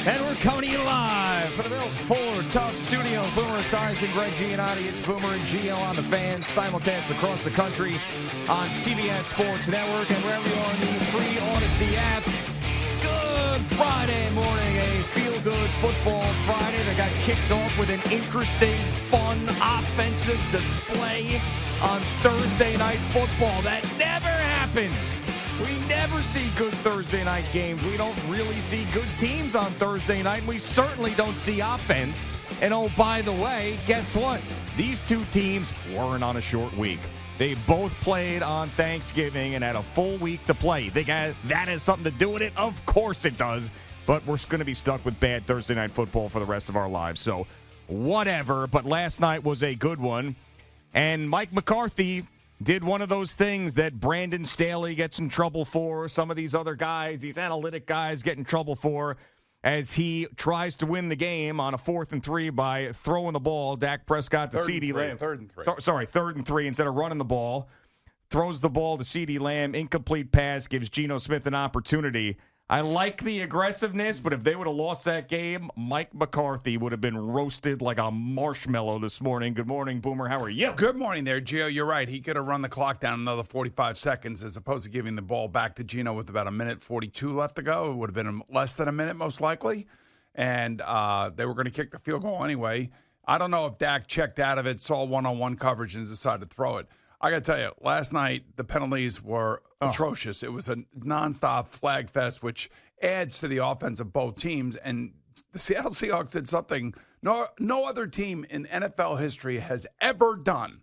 And we're coming to you live from the Bill Fuller Tough Studio. Boomer Esiason, Greg Giannotti. It's Boomer and GL on the Fan. Simulcast across the country on CBS Sports Network and wherever you are in the free Odyssey app. Good Friday morning, a feel-good football Friday that got kicked off with an interesting, fun, offensive display on Thursday Night Football. That never happens. We never see good Thursday night games. We don't really see good teams on Thursday night, and we certainly don't see offense. And oh, by the way, guess what? These two teams weren't on a short week. They both played on Thanksgiving and had a full week to play. That has something to do with it? Of course it does. But we're going to be stuck with bad Thursday night football for the rest of our lives. So whatever. But last night was a good one. And Mike McCarthy did one of those things that Brandon Staley gets in trouble for, some of these other guys, these analytic guys get in trouble for, as he tries to win the game on a 4th and 3 by throwing the ball. Dak Prescott to CeeDee Lamb. 3rd and 3. 3rd and 3 instead of running the ball. Throws the ball to CeeDee Lamb. Incomplete pass gives Geno Smith an opportunity. I like the aggressiveness, but if they would have lost that game, Mike McCarthy would have been roasted like a marshmallow this morning. Good morning, Boomer. How are you? Good morning there, Gio. You're right. He could have run the clock down another 45 seconds as opposed to giving the ball back to Geno with about 1:42 left to go. It would have been less than a minute, most likely. And they were going to kick the field goal anyway. I don't know if Dak checked out of it, saw one-on-one coverage, and decided to throw it. I got to tell you, last night the penalties were atrocious. It was a nonstop flag fest, which adds to the offense of both teams. And the Seattle Seahawks did something no other team in NFL history has ever done.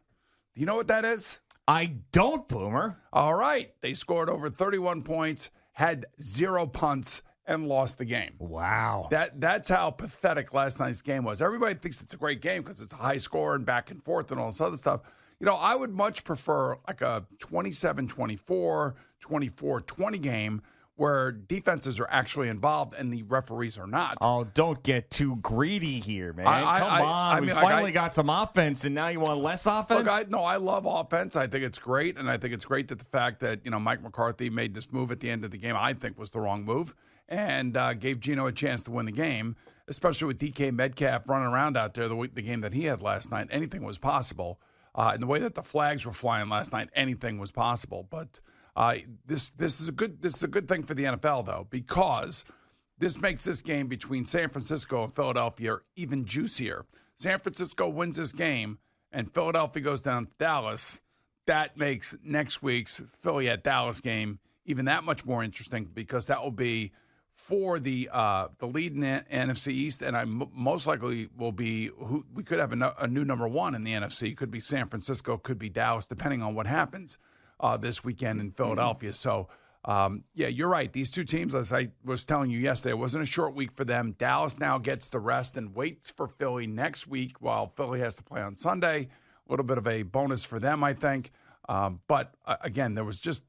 Do you know what that is? I don't, Boomer. All right. They scored over 31 points, had 0 punts, and lost the game. Wow. That's how pathetic last night's game was. Everybody thinks it's a great game because it's a high score and back and forth and all this other stuff. You know, I would much prefer like a 27-24, 24-20 game where defenses are actually involved and the referees are not. Oh, don't get too greedy here, man. Come on. We finally got some offense, and now you want less offense? Look, I love offense. I think it's great, and I think it's great that the fact that, Mike McCarthy made this move at the end of the game, I think was the wrong move, and gave Geno a chance to win the game, especially with DK Metcalf running around out there the game that he had last night. Anything was possible. And the way that the flags were flying last night, anything was possible. But this is a good thing for the NFL, though, because this makes this game between San Francisco and Philadelphia even juicier. San Francisco wins this game, and Philadelphia goes down to Dallas. That makes next week's Philly at Dallas game even that much more interesting because that will be for the lead in the NFC East, and I most likely will be we could have a new number one in the NFC. Could be San Francisco, could be Dallas, depending on what happens this weekend in Philadelphia. So, yeah, you're right. These two teams, as I was telling you yesterday, it wasn't a short week for them. Dallas now gets the rest and waits for Philly next week while Philly has to play on Sunday. A little bit of a bonus for them, I think. But, again, there was just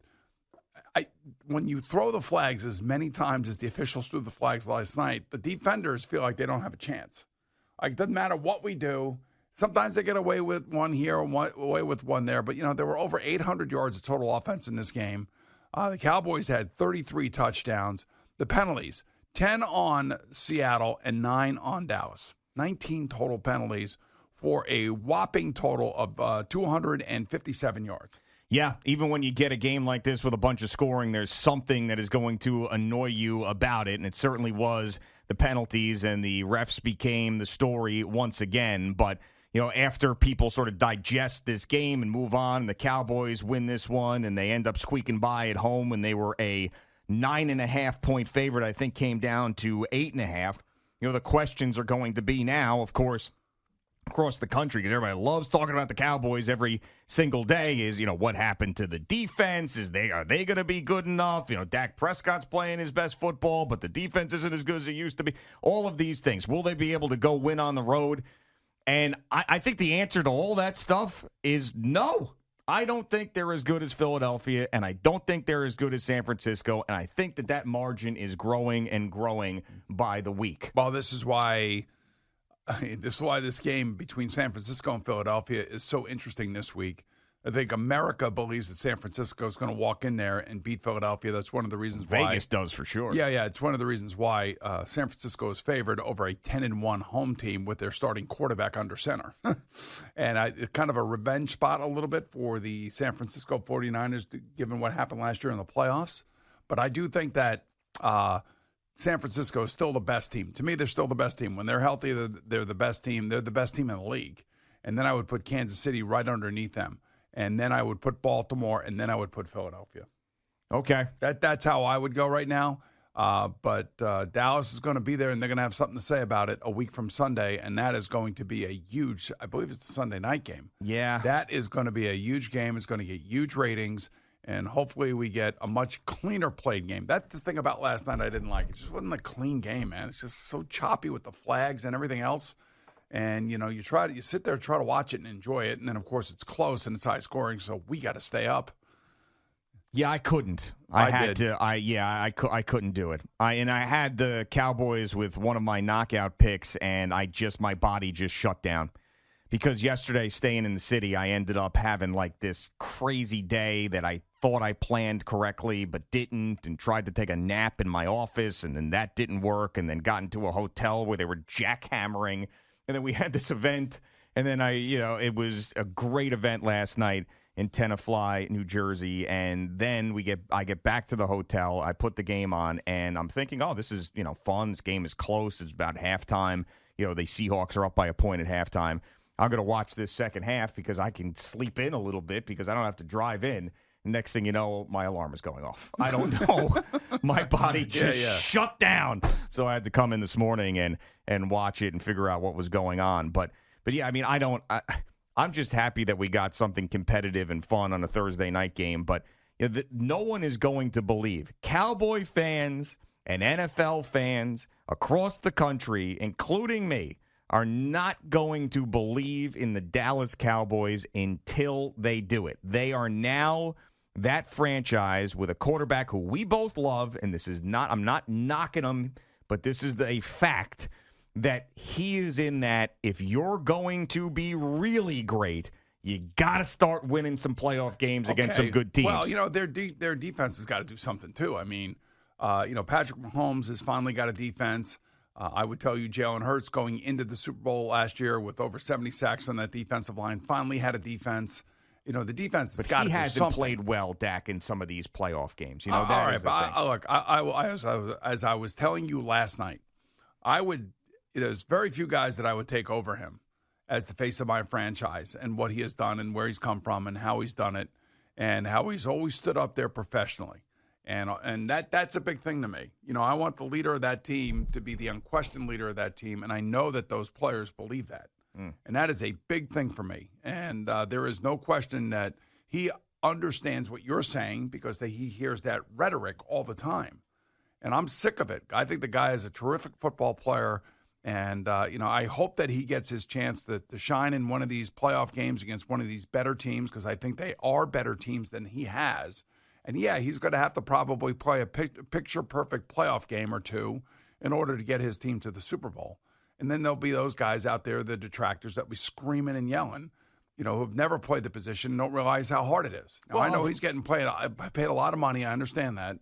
when you throw the flags as many times as the officials threw the flags last night, the defenders feel like they don't have a chance. Like, it doesn't matter what we do. Sometimes they get away with one here and away with one there. But, there were over 800 yards of total offense in this game. The Cowboys had 33 touchdowns. The penalties, 10 on Seattle and 9 on Dallas. 19 total penalties for a whopping total of 257 yards. Yeah, even when you get a game like this with a bunch of scoring, there's something that is going to annoy you about it, and it certainly was the penalties, and the refs became the story once again. But, after people sort of digest this game and move on, and the Cowboys win this one, and they end up squeaking by at home when they were a 9.5-point favorite, I think came down to 8.5. The questions are going to be now, of course, across the country, because everybody loves talking about the Cowboys every single day, is, what happened to the defense? Are they going to be good enough? Dak Prescott's playing his best football, but the defense isn't as good as it used to be. All of these things. Will they be able to go win on the road? And I think the answer to all that stuff is no. I don't think they're as good as Philadelphia, and I don't think they're as good as San Francisco, and I think that margin is growing and growing by the week. Well, this is why this game between San Francisco and Philadelphia is so interesting this week. I think America believes that San Francisco is going to walk in there and beat Philadelphia. That's one of the reasons why. Vegas does for sure. Yeah. It's one of the reasons why San Francisco is favored over a 10-1 home team with their starting quarterback under center. And it's kind of a revenge spot a little bit for the San Francisco 49ers, given what happened last year in the playoffs. But I do think that San Francisco is still the best team. To me, they're still the best team. When they're healthy, they're the best team. They're the best team in the league. And then I would put Kansas City right underneath them. And then I would put Baltimore, and then I would put Philadelphia. Okay. That's how I would go right now. But Dallas is going to be there, and they're going to have something to say about it a week from Sunday, and that is going to be a huge – I believe it's a Sunday night game. Yeah. That is going to be a huge game. It's going to get huge ratings, and hopefully we get a much cleaner played game. That's the thing about last night I didn't like. It just wasn't a clean game, man. It's just so choppy with the flags and everything else. And, you sit there, try to watch it and enjoy it. And then, of course, it's close and it's high scoring, so we got to stay up. Yeah, I couldn't. I couldn't do it. I had the Cowboys with one of my knockout picks, and my body just shut down. Because yesterday, staying in the city, I ended up having like this crazy day that I thought I planned correctly but didn't, and tried to take a nap in my office, and then that didn't work, and then got into a hotel where they were jackhammering. And then we had this event, and then it was a great event last night in Tenafly, New Jersey. And then I get back to the hotel. I put the game on, and I'm thinking, oh, this is, fun. This game is close. It's about halftime. The Seahawks are up by a point at halftime. I'm going to watch this second half because I can sleep in a little bit because I don't have to drive in. Next thing you know, my alarm is going off. I don't know. My body just shut down. So I had to come in this morning and watch it and figure out what was going on. But yeah, I'm just happy that we got something competitive and fun on a Thursday night game. But no one is going to believe. Cowboy fans and NFL fans across the country, including me, are not going to believe in the Dallas Cowboys until they do it. They are now that franchise with a quarterback who we both love, and I'm not knocking him, but this is a fact that he is in that if you're going to be really great, you got to start winning some playoff games against some good teams. Well, their defense has got to do something too. Patrick Mahomes has finally got a defense. I would tell you Jalen Hurts going into the Super Bowl last year with over 70 sacks on that defensive line finally had a defense. The defense has got to do something. But he hasn't played well, Dak, in some of these playoff games. All right, but as I was telling you last night, there's very few guys that I would take over him as the face of my franchise and what he has done and where he's come from and how he's done it and how he's always stood up there professionally. And that's a big thing to me. I want the leader of that team to be the unquestioned leader of that team, and I know that those players believe that. And that is a big thing for me. And there is no question that he understands what you're saying because he hears that rhetoric all the time. And I'm sick of it. I think the guy is a terrific football player. And, I hope that he gets his chance to shine in one of these playoff games against one of these better teams because I think they are better teams than he has. And, he's going to have to probably play a picture-perfect playoff game or two in order to get his team to the Super Bowl. And then there'll be those guys out there, the detractors, that be screaming and yelling, who've never played the position and don't realize how hard it is. Now, I know he's getting paid a lot of money. I understand that.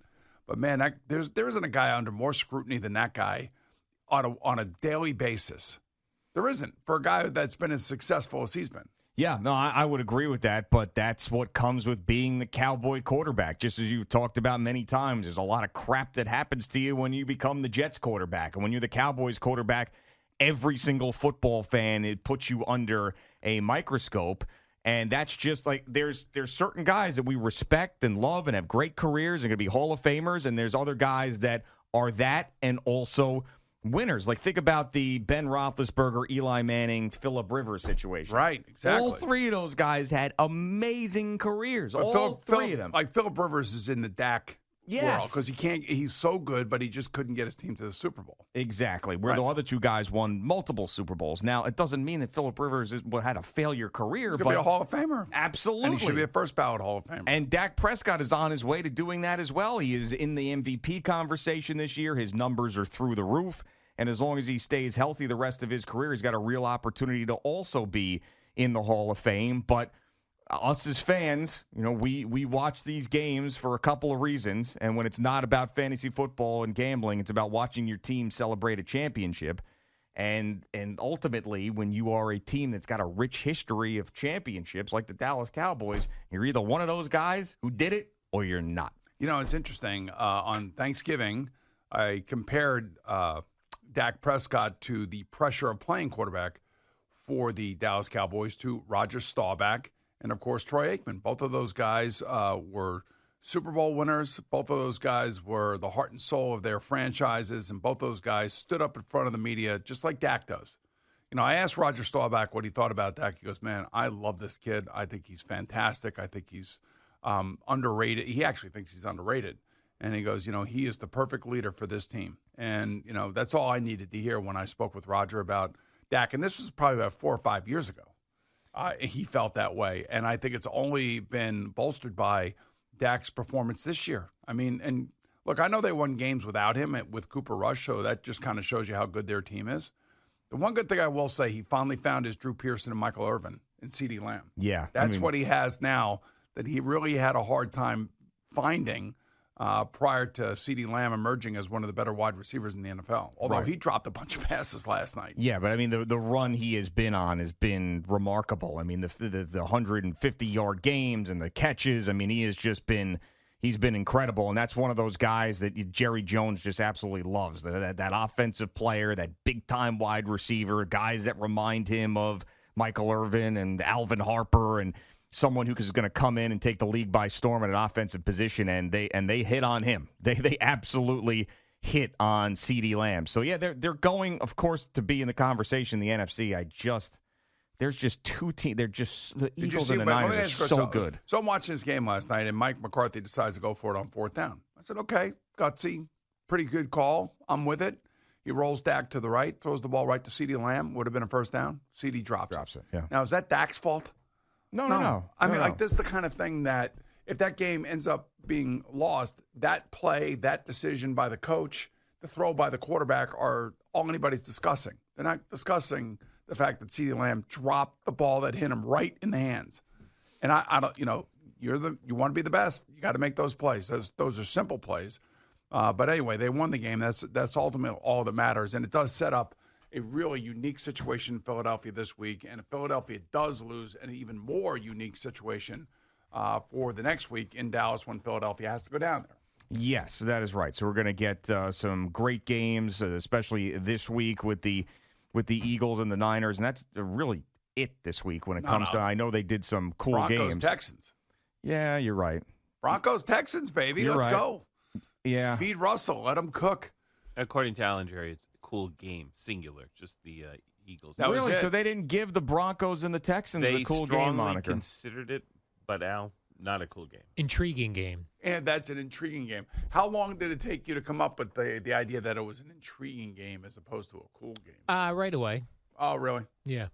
But, man, there isn't a guy under more scrutiny than that guy on a daily basis. There isn't for a guy that's been as successful as he's been. Yeah, no, I would agree with that, but that's what comes with being the Cowboy quarterback. Just as you've talked about many times, there's a lot of crap that happens to you when you become the Jets quarterback. And when you're the Cowboys quarterback, every single football fan, it puts you under a microscope. And that's just like there's certain guys that we respect and love and have great careers and going to be Hall of Famers, and there's other guys that are that and also winners. Like, think about the Ben Roethlisberger, Eli Manning, Phillip Rivers situation. Right, exactly. All three of those guys had amazing careers. But all three of them. Like, Phillip Rivers is in the Dak world because he's so good, but he just couldn't get his team to the Super Bowl. Exactly. Where the other two guys won multiple Super Bowls. Now, it doesn't mean that Phillip Rivers had a failure career. He's going to be a Hall of Famer. Absolutely. And he should be a first ballot Hall of Famer. And Dak Prescott is on his way to doing that as well. He is in the MVP conversation this year. His numbers are through the roof. And as long as he stays healthy the rest of his career, he's got a real opportunity to also be in the Hall of Fame. But us as fans, we watch these games for a couple of reasons. And when it's not about fantasy football and gambling, it's about watching your team celebrate a championship. And ultimately, when you are a team that's got a rich history of championships like the Dallas Cowboys, you're either one of those guys who did it or you're not. It's interesting. On Thanksgiving, I compared Dak Prescott to the pressure of playing quarterback for the Dallas Cowboys to Roger Staubach and, of course, Troy Aikman. Both of those guys were Super Bowl winners. Both of those guys were the heart and soul of their franchises, and both those guys stood up in front of the media just like Dak does. I asked Roger Staubach what he thought about Dak. He goes, man, I love this kid. I think he's fantastic. I think he's underrated. He actually thinks he's underrated. And he goes, he is the perfect leader for this team. And, that's all I needed to hear when I spoke with Roger about Dak. And this was probably about 4 or 5 years ago. He felt that way. And I think it's only been bolstered by Dak's performance this year. I mean, and look, I know they won games without him with Cooper Rush, so that just kind of shows you how good their team is. The one good thing I will say, he finally found is Drew Pearson and Michael Irvin and CeeDee Lamb. Yeah. That's what he has now that he really had a hard time finding prior to CeeDee Lamb emerging as one of the better wide receivers in the NFL. Although he dropped a bunch of passes last night. Yeah, but I mean, the run he has been on has been remarkable. I mean, the 150-yard games and the catches, I mean, he's been incredible. And that's one of those guys that Jerry Jones just absolutely loves. That offensive player, that big-time wide receiver, guys that remind him of Michael Irvin and Alvin Harper and someone who is going to come in and take the league by storm at an offensive position, and they hit on him. They absolutely hit on CeeDee Lamb. So yeah, they're going, of course, to be in the conversation in the NFC. There's just two teams. They're just the Eagles and the Niners are so good. So I'm watching this game last night, and Mike McCarthy decides to go for it on 4th down. I said, okay, gutsy, pretty good call. I'm with it. He rolls Dak to the right, throws the ball right to CeeDee Lamb. Would have been a 1st down. CeeDee drops it. Yeah. Now, is that Dak's fault? No. I mean, like, this is the kind of thing that if that game ends up being lost, that play, that decision by the coach, the throw by the quarterback are all anybody's discussing. They're not discussing the fact that CeeDee Lamb dropped the ball that hit him right in the hands. And I don't, you want to be the best. You got to make those plays. Those are simple plays. But anyway, they won the game. That's ultimately all that matters. And it does set up a really unique situation in Philadelphia this week. And if Philadelphia does lose, an even more unique situation for the next week in Dallas when Philadelphia has to go down there. Yes, that is right. So we're going to get some great games, especially this week with the Eagles and the Niners. And that's really it this week when it comes to, I know they did some cool games. Broncos-Texans. Yeah, you're right. Broncos-Texans, baby. Let's go. Yeah. Feed Russell. Let him cook. According to Alan Jerry, it's a cool game, singular, just the Eagles. That was really? it. So they didn't give the Broncos and the Texans the cool game moniker. They considered it, but Al, not a cool game. Intriguing game. And that's an intriguing game. How long did it take you to come up with the idea that it was an intriguing game as opposed to a cool game? Right away. Oh, really? Yeah.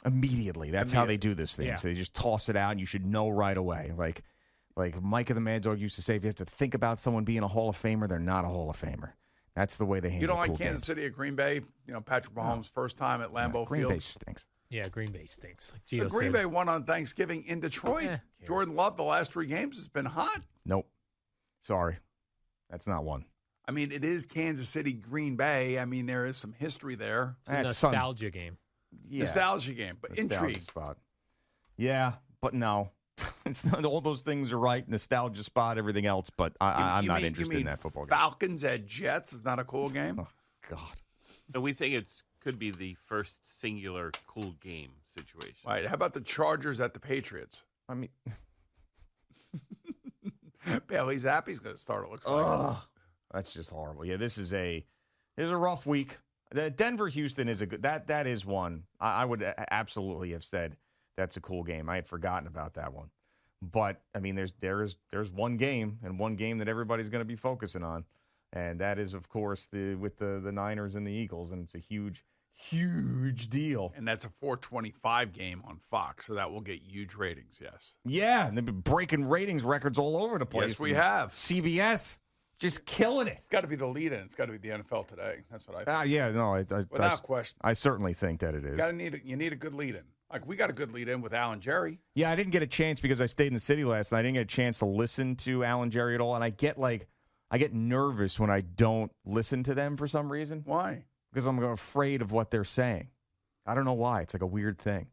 Immediately. That's how they do this thing. Yeah. So they just toss it out, and you should know right away. Like Mike of the Mad Dog used to say, if you have to think about someone being a Hall of Famer, they're not a Hall of Famer. That's the way they handle You don't like cool Kansas games. City or Green Bay? Patrick Mahomes' first time at Lambeau Green Field. Bay stinks. Yeah, Green Bay stinks. Like The Gio Green said. Bay won on Thanksgiving in Detroit. Jordan Love, the last 3 games, has been hot. Nope. Sorry. That's not one. I mean, it is Kansas City, Green Bay. I mean, there is some history there. It's a nostalgia game. Yeah. Nostalgia game, but Nostalgia intrigue. spot. Yeah, but no. It's not, all those things are right. Nostalgia spot, everything else, but I'm not interested in that football game. Falcons at Jets is not a cool game? Oh, God. So we think could be the first singular cool game situation. Right. How about the Chargers at the Patriots? I mean, Bailey Zappi's going to start, it looks like. That's just horrible. Yeah, this is a rough week. Denver-Houston is a good. That is one. I would absolutely have said that's a cool game. I had forgotten about that one. But I mean, there's one game and one game that everybody's going to be focusing on, and that is, of course, with the Niners and the Eagles, and it's a huge deal. And that's a 425 game on Fox, so that will get huge ratings, yes. Yeah, and they've been breaking ratings records all over the place. Yes, we have. CBS just killing it. It's got to be the lead-in. It's got to be the NFL Today. That's what I think. Yeah, no, Without question. I certainly think that it is. You need a good lead-in. Like, we got a good lead in with Al and Jerry. Yeah, I didn't get a chance because I stayed in the city last night. I didn't get a chance to listen to Al and Jerry at all. And I get nervous when I don't listen to them for some reason. Why? Because I'm afraid of what they're saying. I don't know why. It's like a weird thing.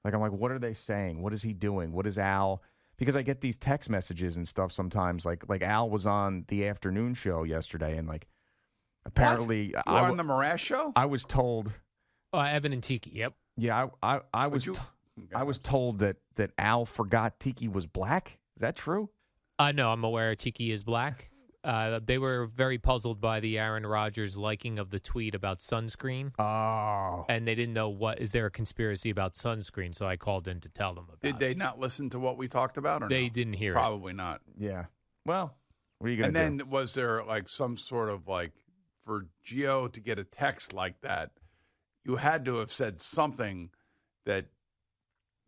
Like, I'm like, what are they saying? What is he doing? What is Al? Because I get these text messages and stuff sometimes. Like Al was on the afternoon show yesterday, and like apparently What? You were on the Morass show? I was told. Evan and Tiki. Yep. Yeah, I was. I was told that Al forgot Tiki was black. Is that true? No, I'm aware Tiki is black. They were very puzzled by the Aaron Rodgers liking of the tweet about sunscreen. Oh. And they didn't know is there a conspiracy about sunscreen, so I called in to tell them about Did it. they not listen to what we talked about? Or They no? didn't hear Probably not. Yeah. Well, what are you going to do? And then was there like some sort of like for Gio to get a text like that, you had to have said something that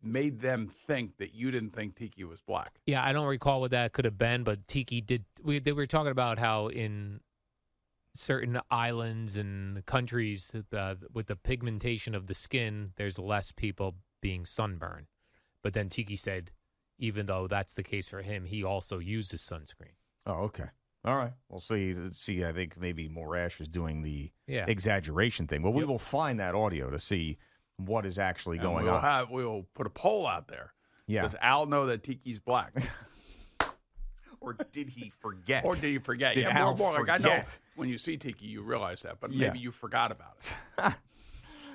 made them think that you didn't think Tiki was black. Yeah, I don't recall what that could have been, but Tiki did. They were talking about how in certain islands and countries with the pigmentation of the skin, there's less people being sunburned. But then Tiki said, even though that's the case for him, he also uses sunscreen. Oh, okay. All right. We'll see. I think maybe Morash is doing the Yeah. exaggeration thing. Well, we will find that audio to see what is actually going on. We'll put a poll out there. Yeah. Does Al know that Tiki's black? Or did he forget? Or did you forget? Did Yeah, Al more like I know forget? when you see Tiki, you realize that, but Yeah. maybe you forgot about it.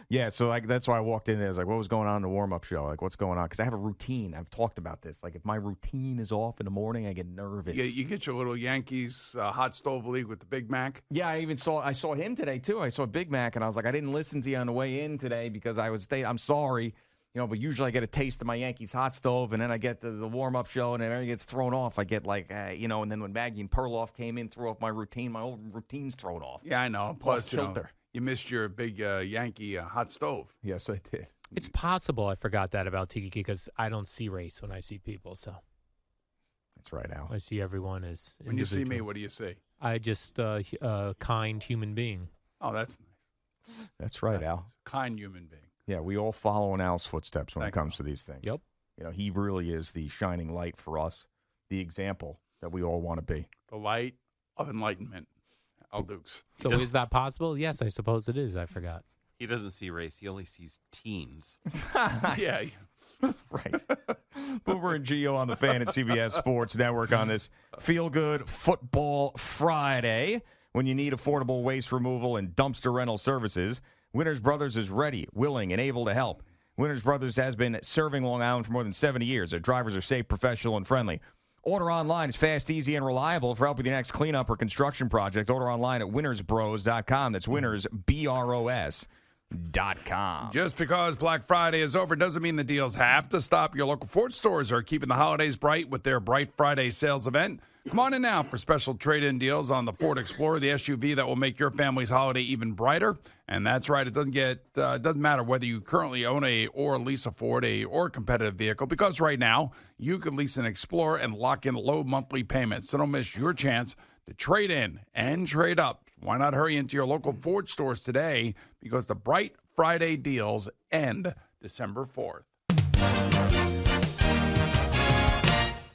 Yeah, so like that's why I walked in there. I was like, what was going on in the warm-up show? Like, what's going on? Because I have a routine. I've talked about this. Like, if my routine is off in the morning, I get nervous. You get your little Yankees hot stove league with the Big Mac. Yeah, I saw him today, too. I saw Big Mac, and I was like, I didn't listen to you on the way in today because I'm sorry. But usually I get a taste of my Yankees hot stove, and then I get the warm-up show, and then everything gets thrown off. I get like, and then when Maggie and Perloff came in, threw off my routine. My whole routine's thrown off. Yeah, I know. Plus, kilter. You missed your big Yankee hot stove. Yes, I did. It's possible I forgot that about Tiki because I don't see race when I see people. So That's right, Al. I see everyone as When you see me, individuals. what do you see? I just a kind human being. Oh, that's nice. That's right, That's Al. a kind human being. Yeah, we all follow in Al's footsteps when Thank it comes to these things. Yep. He really is the shining light for us, the example that we all want to be. The light of enlightenment. Al Dukes. So is that possible? Yes, I suppose it is. I forgot. He doesn't see race. He only sees teens. Yeah. Right. Boomer and Gio on the Fan at CBS Sports Network on this Feel Good Football Friday. When you need affordable waste removal and dumpster rental services, Winners Brothers is ready, willing, and able to help. Winners Brothers has been serving Long Island for more than 70 years. Their drivers are safe, professional, and friendly. Order online is fast, easy, and reliable for help with your next cleanup or construction project. Order online at winnersbros.com. That's winnersbros.com. Just because Black Friday is over doesn't mean the deals have to stop. Your local Ford stores are keeping the holidays bright with their Bright Friday sales event. Come on in now for special trade-in deals on the Ford Explorer, the SUV that will make your family's holiday even brighter. And that's right, it doesn't matter whether you currently own or lease a Ford or a competitive vehicle, because right now you can lease an Explorer and lock in low monthly payments. So don't miss your chance to trade in and trade up. Why not hurry into your local Ford stores today, because the Bright Friday deals end December 4th.